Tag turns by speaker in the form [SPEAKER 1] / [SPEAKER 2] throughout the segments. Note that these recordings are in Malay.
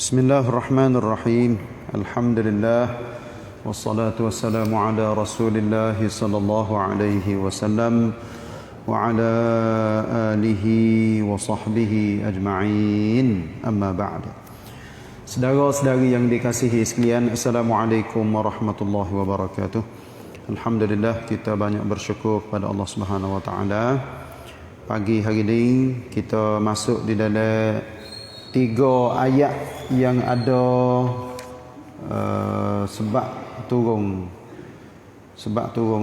[SPEAKER 1] Bismillahirrahmanirrahim. Alhamdulillah wassalatu wassalamu ala Rasulillah sallallahu alaihi wasallam wa ala alihi wa sahbihi ajma'in. Amma ba'd. Saudara-saudari yang dikasihi sekalian, Assalamualaikum warahmatullahi wabarakatuh. Alhamdulillah, kita banyak bersyukur kepada Allah Subhanahu wa taala. Pagi hari ini kita masuk di dalam 3 ayat yang ada sebab turun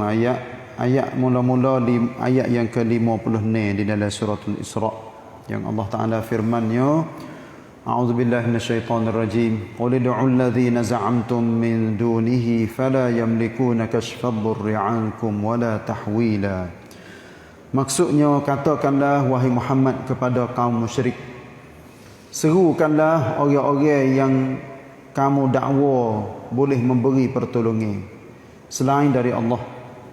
[SPEAKER 1] ayat mula-mula di ayat yang ke-50 di dalam suratul Isra yang Allah Taala firman-Nya, A'udzubillahi minasyaitonir rajim, qul ud'u alladhina za'amtum min dunihi fala yamlikuna kashfadh-dhurri 'ankum wala tahwila. Maksudnya, katakanlah wahai Muhammad kepada kaum musyrik, serukanlah orang-orang yang kamu dakwa boleh memberi pertolongan selain dari Allah,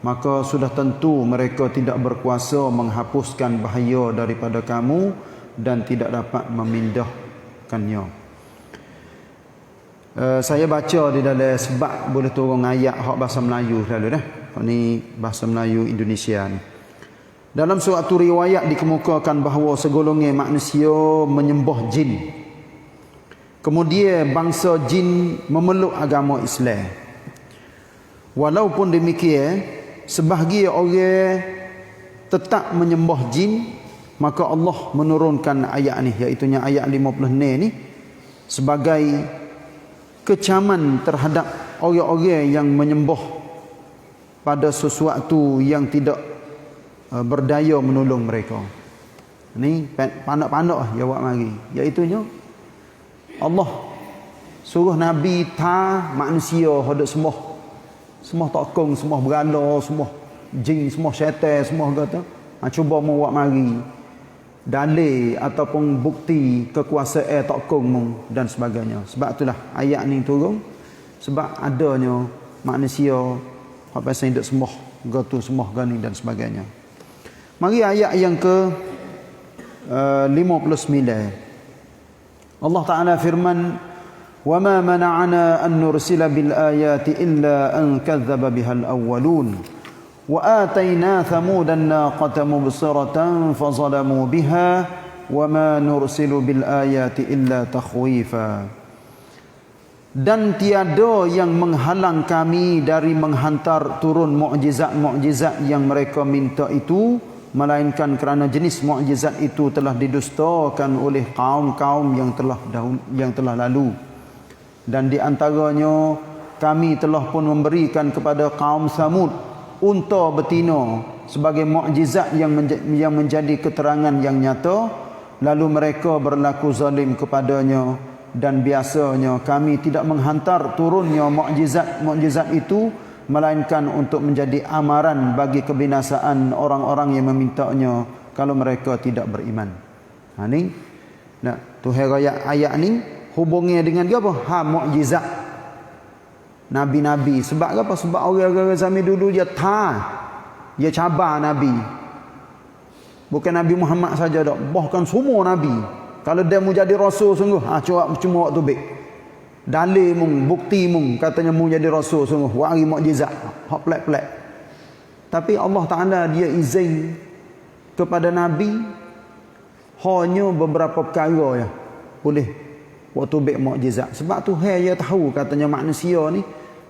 [SPEAKER 1] maka sudah tentu mereka tidak berkuasa menghapuskan bahaya daripada kamu dan tidak dapat memindahkannya. Saya baca di dalam sebab boleh turun ayat hak bahasa Melayu lalu dah. Ni bahasa Melayu Indonesia ni. Dalam suatu riwayat dikemukakan bahawa segolongan manusia menyembah jin. Kemudian bangsa jin memeluk agama Islam. Walaupun demikian, sebahagian orang tetap menyembah jin, maka Allah menurunkan ayat ni, iaitu ayat 50 ni sebagai kecaman terhadap orang-orang yang menyembah pada sesuatu yang tidak berdaya menolong mereka. Ni panak-panak jawab mari, iaitu Allah suruh Nabi manusia hendak semua tokong, semua berala, semua jin, semua syaitan, semua kata cuba mau buat mari dalil ataupun bukti kekuasaan tokong mu dan sebagainya. Sebab itulah ayat ni turun, sebab adanya manusia apa yang hendak sembah gatu, sembah gani dan sebagainya. Mari ayat yang ke 59. Allah Ta'ala firman, وَمَا مَنَعَنَا أَن نُرْسِلَ بِالْآيَاتِ إِلَّا أَن كَذَّبَ بِهَا الْأَوَّلُونَ وَآتَيْنَا ثَمُودَ النَّاقَةَ مُبْصِرَةً فَظَلَمُوا بِهَا وَمَا نُرْسِلُ بِالْآيَاتِ إِلَّا تَخْوِيفًا. Dan tiada yang menghalang kami dari menghantar turun mukjizat-mukjizat yang mereka minta itu, melainkan kerana jenis mukjizat itu telah didustakan oleh kaum-kaum yang telah lalu. Dan di antaranya kami telah pun memberikan kepada kaum Samud unta betina sebagai mukjizat yang menjadi keterangan yang nyata, lalu mereka berlaku zalim kepadanya. Dan biasanya kami tidak menghantar turunnya mukjizat itu melainkan untuk menjadi amaran bagi kebinasaan orang-orang yang memintanya kalau mereka tidak beriman. Ni Tuhan ayat ni hubungnya dengan apa? Mukjizat nabi-nabi. Sebab apa? Sebab orang-orang zaman dulu dia cabar nabi. Bukan Nabi Muhammad saja dak, bahkan semua nabi. Kalau dia mau jadi rasul sungguh, cuma waktu baik. Dalil mung, bukti mung, katanya mau jadi rasul sungguh, wari mukjizat, hak pelik-pelik. Tapi Allah Taala dia izin kepada nabi hanya beberapa perkara ya boleh waktu baik mukjizat. Sebab tu dia tahu katanya manusia ni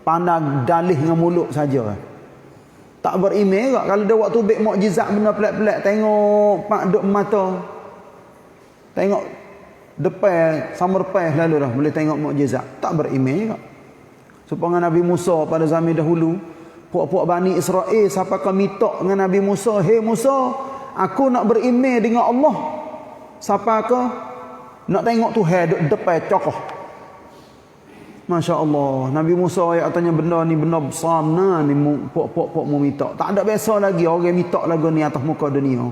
[SPEAKER 1] pandang dalih dengan mulut saja. Tak beriman tak kalau dia waktu baik mukjizat benda pelik-pelik, tengok pak duk mata. Tengok depan sama depan lalu dah boleh tengok mukjizat, tak beriman juga. Supaya Nabi Musa pada zaman dahulu, puak-puak Bani Israel siapa kau minta dengan Nabi Musa, "Hei Musa, aku nak beriman dengan Allah." Siapa kau nak tengok Tuhan duk depan cokoh. Masya-Allah, Nabi Musa ayat katanya benda ni benda besar nah ni puak-puak mau minta. Tak ada biasa lagi orang minta lagu ni atas muka dunia.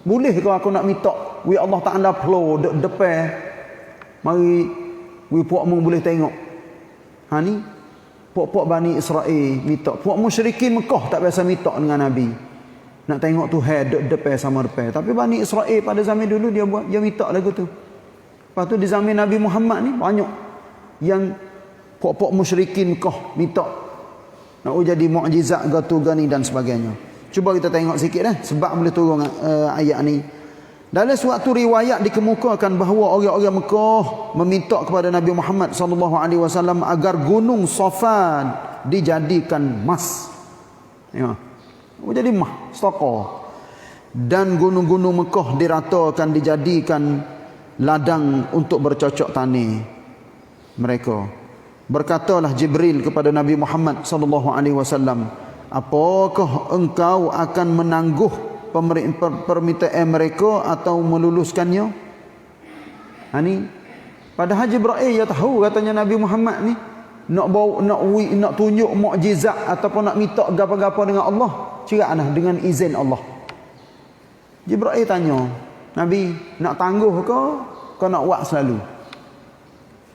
[SPEAKER 1] Boleh ke aku nak minta wi Allah Taala flow depan mari wi puak mu boleh tengok. Ni puak-puak Bani Israel minta, puak musyrikin Mekah tak biasa minta dengan Nabi. Nak tengok Tuhan depan sama depan. Tapi Bani Israel pada zaman dulu dia minta lagu tu. Lepas tu di zaman Nabi Muhammad ni banyak yang pok-pok musyrikin Mekah minta nak jadi mukjizat gatu gani dan sebagainya. Cuba kita tengok sikit sebab boleh turun ayat ni. Dalam suatu riwayat dikemukakan bahawa orang-orang Mekah meminta kepada Nabi Muhammad sallallahu alaihi wasallam agar gunung Safan dijadikan emas. Ya. Jadi emas, staka. Dan gunung-gunung Mekah diratakan dijadikan ladang untuk bercocok tanam mereka. Berkatalah Jibril kepada Nabi Muhammad sallallahu alaihi wasallam, apakah engkau akan menangguh permintaan mereka atau meluluskannya? Ni padahal Jibril ya tahu katanya Nabi Muhammad ni nak tunjuk mukjizat ataupun nak minta apa-apa dengan Allah, ceraklah dengan izin Allah. Jibril tanya, Nabi nak tangguh ke kau nak buat selalu?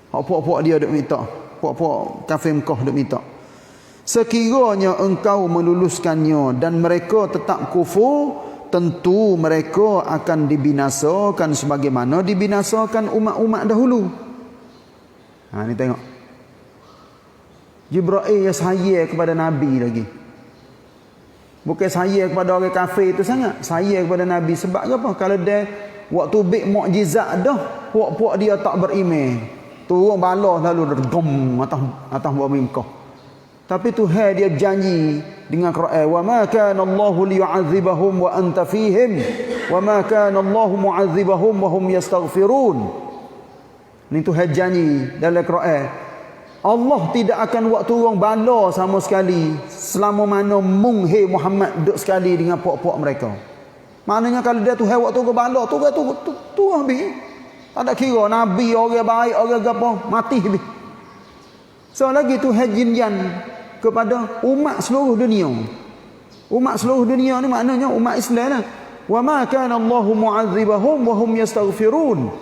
[SPEAKER 1] Puak-puak dia duk minta, puak-puak kafir Mekah duk minta. Sekiranya engkau meluluskannya dan mereka tetap kufur, tentu mereka akan dibinasakan sebagaimana dibinasakan umat-umat dahulu. Ni tengok. Jibril ya sayang kepada Nabi lagi. Bukan sayang kepada orang kafir itu sangat, sayang kepada Nabi. Sebab apa? Kalau dia waktu bik mukjizat dah, puak-puak dia tak beriman. Turun bala lalu gom atas bumi Mekah. Tapi Tuhan dia janji dengan Quran, wa ma kana Allahu liyu'adzibahum wa anta fihim wa ma kana Allahu mu'adzibahum wa hum yastaghfirun. Ni Tuhan janji dalam Quran, Allah tidak akan buat turun bala sama sekali selama mana mung Muhammad duduk sekali dengan puak-puak mereka. Maknanya kalau dia Tuhan buat turun bala, turun habis. Tak ada kira nabi orang baik orang apa mati habis. So lagi Tuhan jinjan kepada umat seluruh dunia. Umat seluruh dunia ni maknanya umat Islam lah. Wa ma kana Allahu mu'adzibahum wa hum yastaghfirun.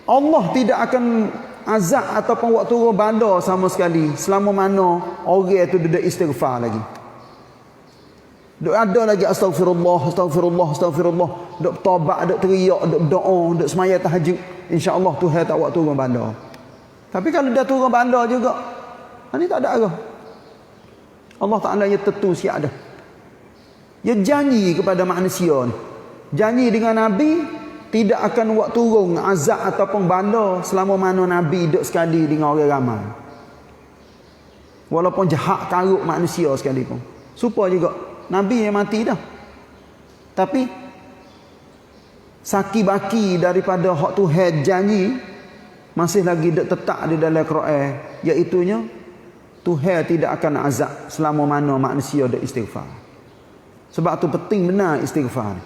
[SPEAKER 1] Allah tidak akan azab ataupun waktu turun bala sama sekali selama mana orang itu duduk istighfar lagi. Duk ada lagi astagfirullah, astagfirullah, astagfirullah. Duk taubat, duk teriak, duk doa, duk semaya tahajud. InsyaAllah Tuhan tak buat turun bala. Tapi kalau dia turun bala juga, ini tak ada arah. Allah Ta'ala ya tentu siap dah. Dia janji kepada manusia ni. Janji dengan Nabi tidak akan buat turun azab ataupun bala selama mana Nabi duduk sekali dengan orang ramai. Walaupun jahat karuk manusia sekalipun. Supaya juga Nabi yang mati dah. Tapi saki baki daripada hak Tuhan janji masih lagi tetap di dalam Quran, iaitunya Tuhan tidak akan azab selama mana manusia ada istighfar. Sebab tu penting benar istighfar.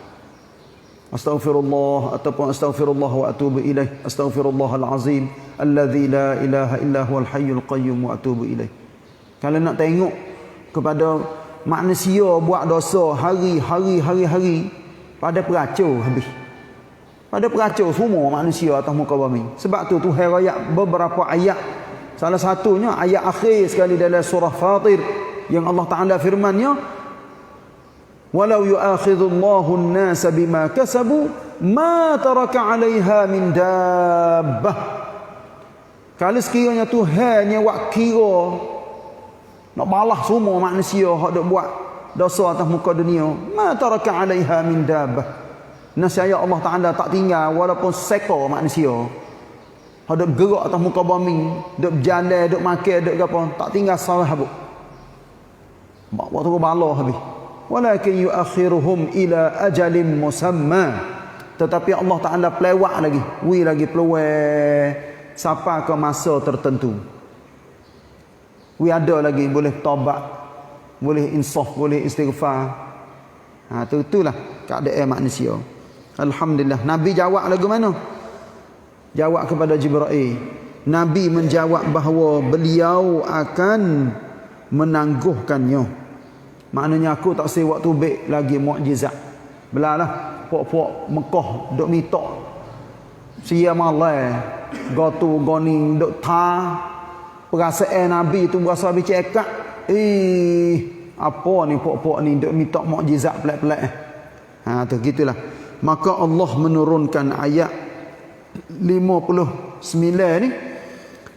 [SPEAKER 1] Astaghfirullah ataupun astaghfirullah wa atubu ilaih. Astaghfirullahal azim alladzi la ilaha illa huwal hayyul qayyum wa atubu ilaih. Kalau nak tengok kepada manusia buat dosa hari-hari pada peracur habis. Pada peracur semua manusia atas muka bumi. Sebab tu Tuhan ayat beberapa ayat. Salah satunya ayat akhir sekali dalam surah Fatir yang Allah Taala firman-Nya, walau yu'akhidullahu an-nasa bima kasabu ma taraka 'alaiha min dabbah. Kalau sekiranya Tuhan yang buat kira nak balas semua manusia hak dok buat dosa atas muka dunia, ma taraka 'alaiha min dabbah. Nasaya Allah Taala tak tinggal walaupun seekor manusia hak dok gerak atas muka bumi, dok berjalan, dok makan, dok apa, tak tinggal sahabat. Waktu bala habis. Walakin yuakhiruhum ila ajalin musamma. Tetapi Allah Taala pelewat lagi, lagi peluang sampai ke masa tertentu. Ada lagi boleh taubat, boleh insaf, boleh istighfar. Itulah keadaan manusia. Alhamdulillah. Nabi jawab lagu mana? Jawab kepada Jibril. Nabi menjawab bahawa beliau akan menangguhkannya. Maknanya aku tak say waktu baik lagi mukjizat. Belalah puak-puak Mekah duk minta. Sia malai, gotu goning duk ta. Perasaan Nabi tu berasa habis cekak. Apa ni puak-puak ni duk minta mukjizat pelik-pelik. Tu gitulah. Maka Allah menurunkan ayat 59 ni.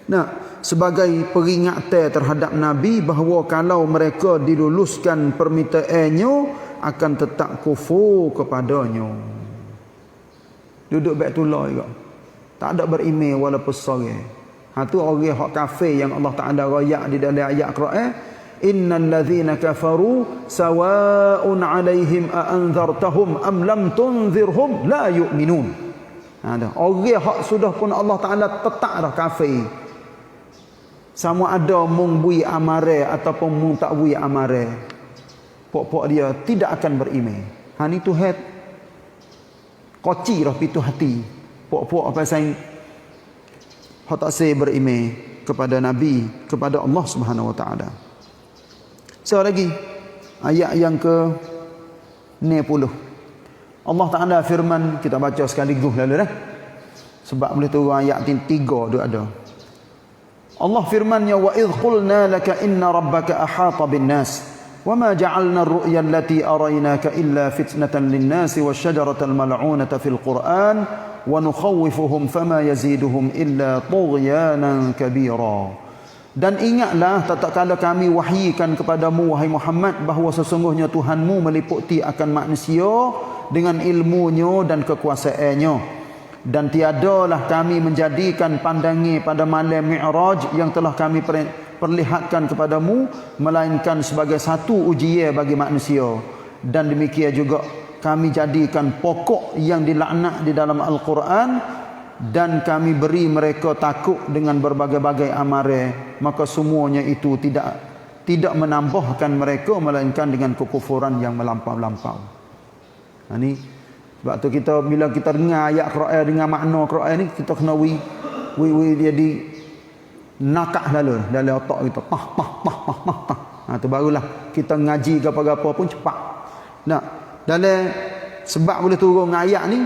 [SPEAKER 1] Nah, sebagai peringatan terhadap Nabi bahawa kalau mereka diluluskan permintaannya akan tetap kufur kepadanya. Duduk Baitullah juga. Tak ada berimej walaupun sore. Tu orang hak kafir yang Allah Taala royak di dalam ayat Quran, innal ladzina kafaru sawa'un 'alaihim a anzartahum am lam tunzirhum la yu'minun. Orang hak sudah pun Allah Taala tetap dah kafir. Sama ada mung bui amare ataupun mung tak bui amare, pok-pok dia tidak akan berimej. Ni Tuhan koci dah pitu hati. Pok-pok apa saing hak tak say berimej kepada Nabi, kepada Allah Subhanahu Wa Taala. So lagi ayat yang ke 90. Allah Taala firman, kita baca sekaligus lalu dah. Sebab boleh turun ayat 3 tu ada. Allah firman-Nya, wa idh qulna laka inna rabbaka ahata bin nas wa ma ja'alna ar-ru'ya allati araynaka illa fitnatan lin-nasi wash-shajaratal mal'unata fil Qur'an wa nukhawwifuhum fama yaziduhum illa tughyanan kabira. Dan ingatlah tatkala kami wahyikan kepadamu wahai Muhammad bahawa sesungguhnya Tuhanmu meliputi akan manusia dengan ilmunya dan kekuasaannya. Dan tiadalah kami menjadikan pandangi pada malam Mi'raj yang telah kami perlihatkan kepadamu melainkan sebagai satu ujian bagi manusia. Dan demikian juga kami jadikan pokok yang dilaknat di dalam Al-Quran dan kami beri mereka takut dengan berbagai-bagai amaran, maka semuanya itu tidak menambahkan mereka melainkan dengan kekufuran yang melampau-lampau. Ini sebab tu kita bila kita dengar ayat Quran, dengar makna Quran ni, kita kena wi jadi nakak lalu dalam otak kita. Tu barulah kita ngaji ke apa-apa pun cepat. Nah, dalam sebab boleh turun ayat ni,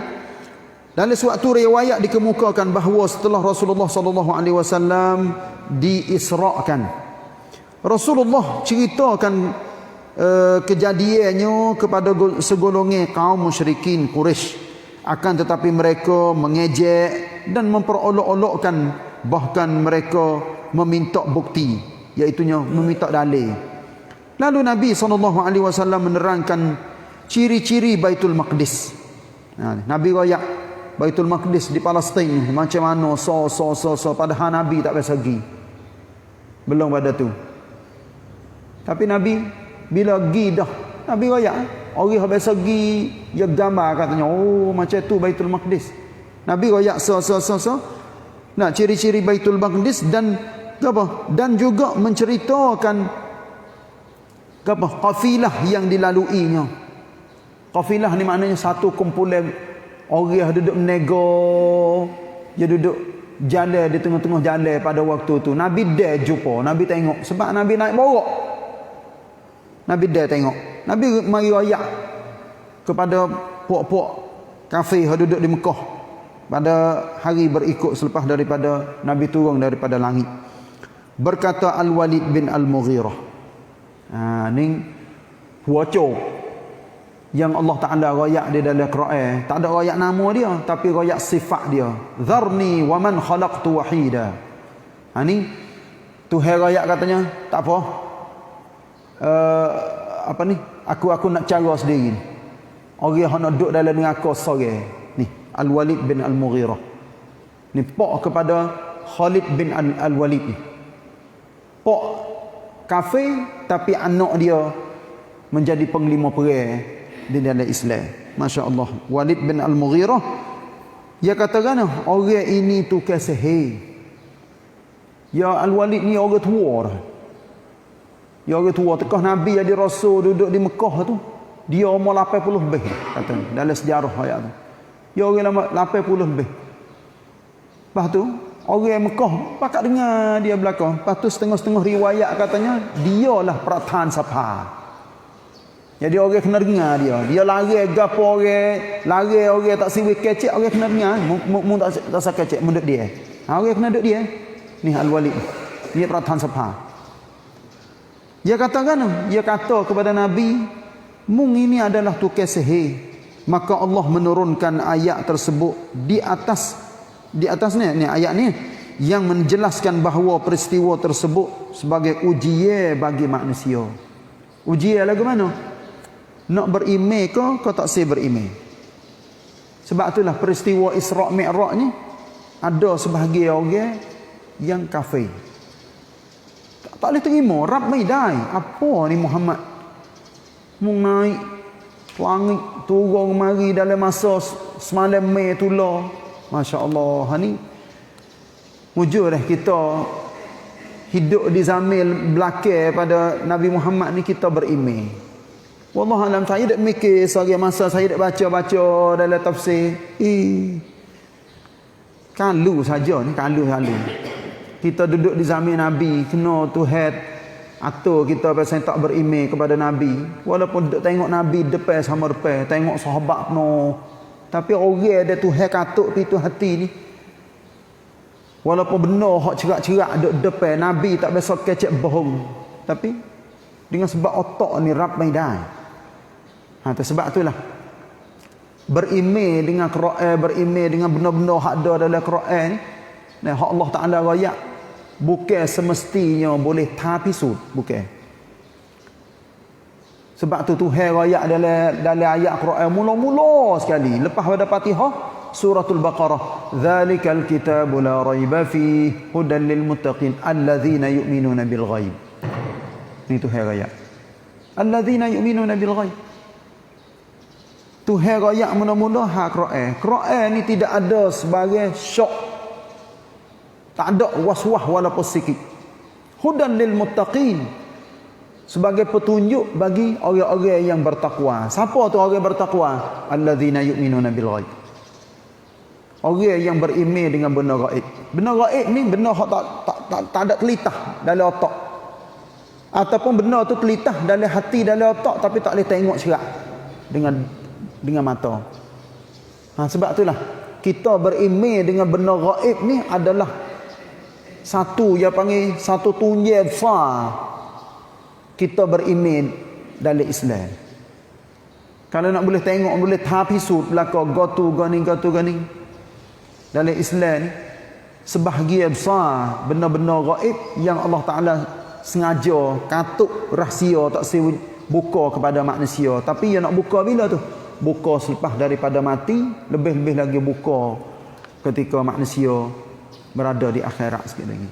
[SPEAKER 1] dalam suatu riwayat dikemukakan bahawa setelah Rasulullah sallallahu alaihi wasallam diisrakan, Rasulullah ceritakan kejadiannya kepada segolongan kaum musyrikin Quraisy, akan tetapi mereka mengejek dan memperolok-olokkan, bahkan mereka meminta bukti, iaitu meminta dalil. Lalu Nabi SAW menerangkan ciri-ciri Baitul Maqdis. Nabi royak Baitul Maqdis di Palestin macam mana padahal Nabi tak biasa pergi, belum pada tu. Tapi Nabi bila pergi dah, Nabi royak orang biasa pergi, dia gambar katanya, oh macam tu Baitul Maqdis. Nabi royak nah ciri-ciri Baitul Maqdis dan apa? Dan juga menceritakan apa? Kafilah yang dilaluinya. Kafilah ni maknanya satu kumpulan orang duduk menego, dia duduk jalan di tengah-tengah jalan pada waktu tu. Nabi dah jumpa, Nabi tengok sebab Nabi naik borok. Nabi dah tengok. Nabi mari royak kepada puak-puak kafir yang duduk di Mekah pada hari berikut selepas daripada Nabi turun daripada langit. Berkata Al-Walid bin Al-Mughirah. Ni huaco yang Allah Ta'ala royak di dalam Quran. Tak ada royak nama dia, tapi royak sifat dia. Dharni wa man khalaqtu wahida. Ni Tuhan royak katanya, tak apa. Aku nak cara sendiri. Orang yang nak duduk dalam neraka sore ni Al-Walid bin Al-Mughirah ni pak kepada Khalid bin Al-Walid ni, pak kafir tapi anak dia menjadi panglima perang di dalam Islam. Masya-Allah. Walid bin Al-Mughirah, dia katakan orang ini tukar sihir. Ya Al-Walid ni orang tua dah. Ya orang tua tekah Nabi jadi Rasul duduk di Mekah tu, dia umur 80 lebih kata dalam sejarah ayat tu. Ya orang 80 lebih. Lepas tu orang Mekah pakat dengar dia belakang. Lepas tu setengah-setengah riwayat katanya dialah Perataan Sapa. Jadi orang kena dengar dia. Dia lari gapo orang, lari orang tak siwi kecek, orang kena dengar. Mu tak sakecek munduk dia. Orang kena duduk dia. Ni Al-Walid. Dia Perataan Sapa. Dia katakan, dia kata kepada Nabi, mung ini adalah tukar sihir. Maka Allah menurunkan ayat tersebut di atas di atas ni ayat ni yang menjelaskan bahawa peristiwa tersebut sebagai ujian bagi manusia. Ujian lagu mana? Nak berimej ke kau tak say berimej? Sebab itulah peristiwa Isra' Mi'raj ni ada sebahagian orang yang kafir. Tak boleh terima. Rab maidai. Apa ni Muhammad? Mu naik langit turun mari dalam masa semalam Mei tulah. Masya-Allah. Ni wujud dah kita hidup di zaman belakang pada Nabi Muhammad ni kita berimej. Wallah alam, saya dak mikir sehari masa saya dak baca-baca dalam tafsir. Kalu saja ni, kalu. Kita duduk di zaman Nabi, kena Tuhan atur kita pasal tak berimej kepada Nabi. Walaupun duduk tengok Nabi depan sama depan, tengok sahabat penuh. Tapi orang ada Tuhan katuk pintu hati ni. Walaupun benar hak cerak-cerak duduk depan Nabi tak biasa kecek bohong. Tapi dengan sebab otak ni rap maidai. Sebab itulah berimej dengan Quran, berimej dengan benda-benda hak ada dalam Quran ni. Nah, hak Allah Taala royak bukan semestinya boleh tapisud, bukan. Sebab tu Tuhan royak dalam ayat Quran mula-mula sekali lepas pada Fatihah suratul Baqarah, "Dzalikal kitabu la raiba fihi hudan lil muttaqin alladzina yu'minuna bil ghaib." Ni Tuhan royak. Alladzina yu'minuna bil ghaib. Tuhan royak mula-mula hak Quran. Quran ni tidak ada sebagai syok. Tak ada was-was walaupun sikit. Hudan lil muttaqin. Sebagai petunjuk bagi orang-orang yang bertakwa. Siapa tu orang bertakwa? Alladzina yu'minuna bil ghaib. Orang yang berimej dengan benda gaib. Benda gaib ni benda hak tak ada telitah dalam otak. Ataupun benda tu telitah dalam hati, dalam otak tapi tak boleh tengok cerak dengan mata. Sebab itulah kita berimej dengan benda gaib ni adalah satu yang panggil satu tunjang besar kita berimej dalam Islam. Kalau nak boleh tengok, boleh tapisud belakang gotu ganing dalam Islam ni sebahagian besar benda-benda gaib yang Allah Taala sengaja katuk rahsia tak buka kepada manusia. Tapi yang nak buka bila tu? Buka selepas daripada mati, lebih-lebih lagi buka ketika manusia berada di akhirat sikit lagi.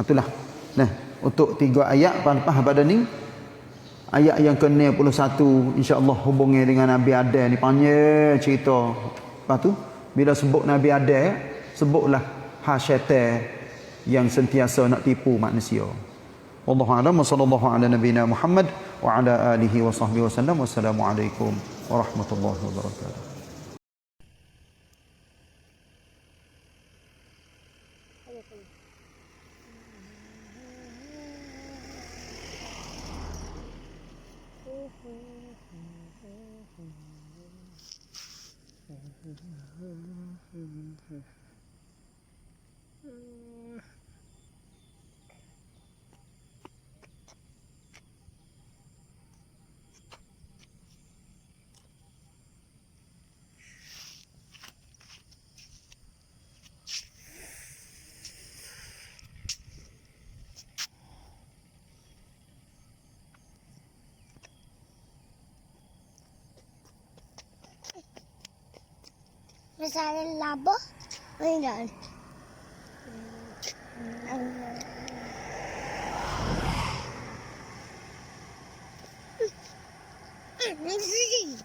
[SPEAKER 1] Itulah. Nah, untuk 3 ayat lepas pada ni ayat yang ke-61 insya-Allah hubungi dengan Nabi Adam ni panjang cerita. Lepas tu bila sebut Nabi Adam, sebutlah syaitan yang sentiasa nak tipu manusia. Wallahu a'lam, sallallahu ala nabiyyina Muhammad wa ala alihi wa sahbihi wasallam. Wassalamualaikum warahmatullahi wabarakatuh.
[SPEAKER 2] Misalnya laba, enggak. Ini sih.